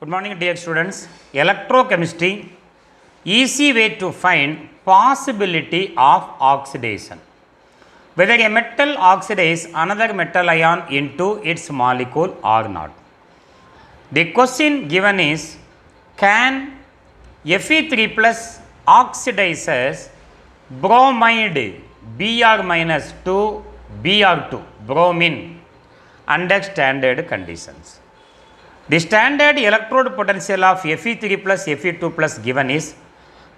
Good morning, dear students. Electrochemistry, easy way to find possibility of oxidation. Whether a metal oxidize another metal ion into its molecule or not. The question given is, can Fe3 plus oxidizes bromide Br minus to Br2, bromine, under standard conditions. The standard electrode potential of Fe3 plus Fe2 plus given is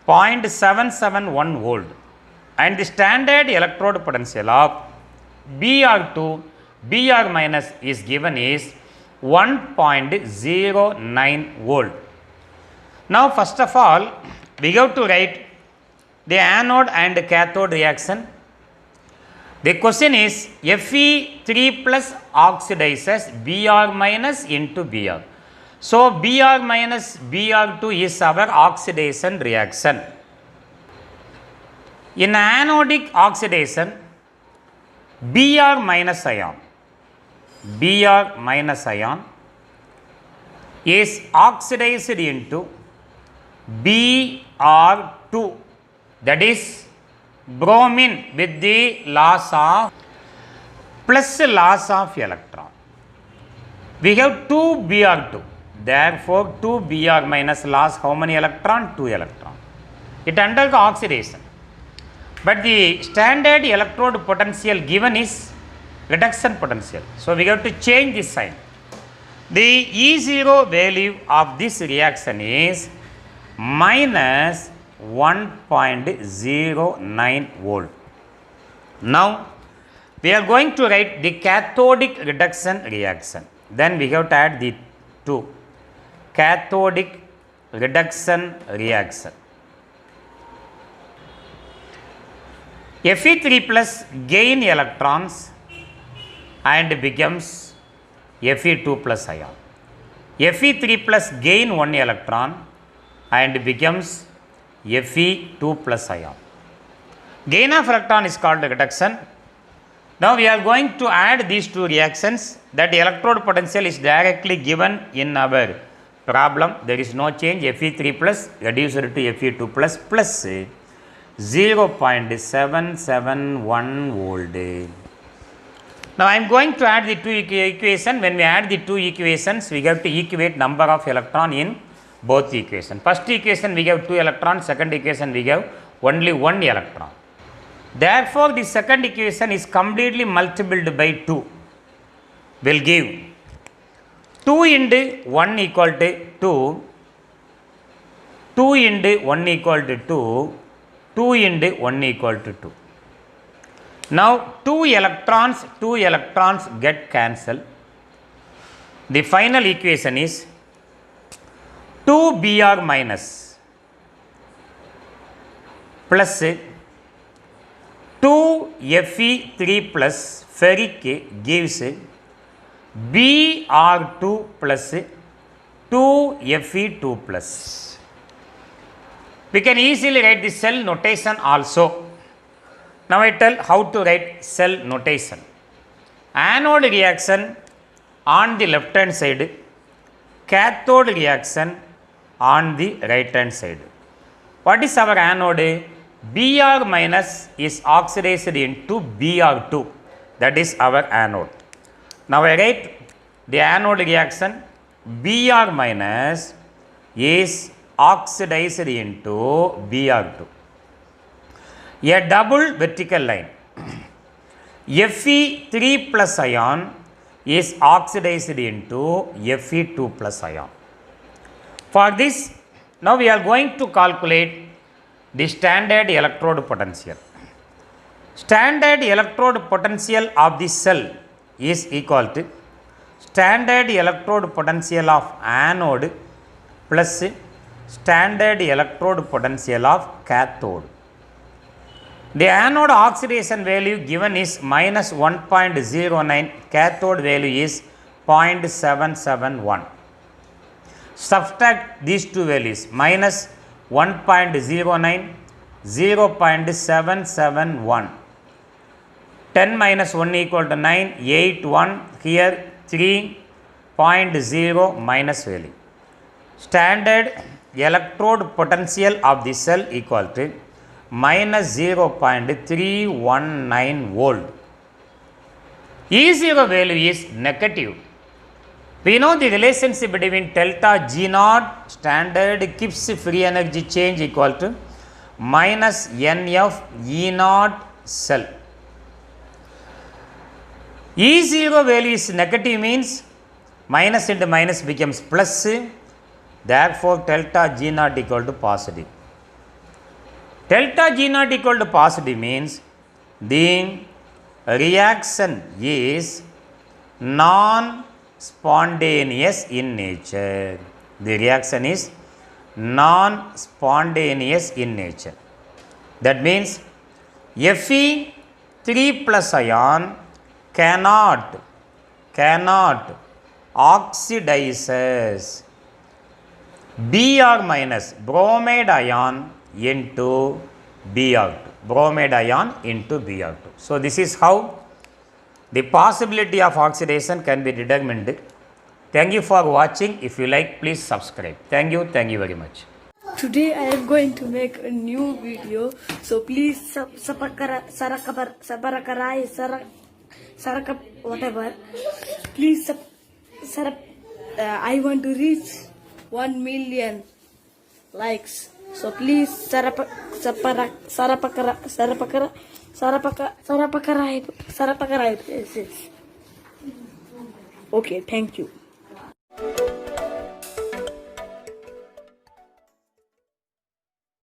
0.771 volt and the standard electrode potential of Br2 Br minus is given is 1.09 volt. Now first of all we have to write the anode and cathode reaction. The question is Fe3 plus oxidizes Br minus into Br. So Br minus Br2 is our oxidation reaction. In anodic oxidation, Br minus ion is oxidized into Br2, that is bromine with the loss of plus loss of electron. We have 2 Br2, therefore 2 Br minus loss how many electron? 2 electron. It undergoes oxidation. But the standard electrode potential given is reduction potential. So we have to change this sign. The E0 value of this reaction is minus 1.09 volt. Now we are going to write the cathodic reduction reaction. Then we have to add the 2 cathodic reduction reaction. Fe3 plus gain electrons and becomes Fe2 plus ion. Fe3 plus gain 1 electron and becomes Fe2 plus ion. Gain of electron is called reduction. Now we are going to add these two reactions. That electrode potential is directly given in our problem. There is no change. Fe3 plus reduced to Fe2 plus 0.771 volt. Now I am going to add the two equations. When we add the two equations, we have to equate number of electron in both equations. First equation we have 2 electrons, second equation we have only 1 electron. Therefore, the second equation is completely multiplied by 2. Will give 2 into 1 equal to 2, 2 into 1 equal to 2, 2 into 1 equal to 2. Now 2 electrons get cancelled. The final equation is 2 Br minus plus 2 Fe3 plus ferric gives Br2 plus 2 Fe2 plus. We can easily write the cell notation also. Now I tell how to write cell notation. Anode reaction on the left hand side, cathode reaction on the right hand side. What is our anode? Br minus is oxidized into Br2, that is our anode. Now I write the anode reaction. Br minus is oxidized into Br2. A double vertical line. Fe3 plus ion is oxidized into Fe2 plus ion. For this, now we are going to calculate the standard electrode potential. Standard electrode potential of the cell is equal to standard electrode potential of anode plus standard electrode potential of cathode. The anode oxidation value given is minus 1.09, cathode value is 0.771. Subtract these two values, minus 1.09, 0.771. 10 minus 1 equal to 9, 8, 1, here 3.0 minus value. standard electrode potential of the cell equal to minus 0.319 volt. E0 value is negative. We know the relationship between delta G naught standard Gibbs free energy change equal to minus NF E naught cell. E0 value is negative means minus into minus becomes plus, therefore delta G naught equal to positive. Delta G naught equal to positive means the reaction is non-spontaneous in nature. The reaction is non-spontaneous in nature. That means Fe3 plus ion cannot oxidizes Br minus bromide ion into Br2. Bromide ion into Br2. So this is how the possibility of oxidation can be determined. Thank you for watching. If you like, please subscribe. Thank you very much. Today I am going to make a new video, so please whatever. Please I want to reach 1 million likes. So please sarapakara. Okay, thank you.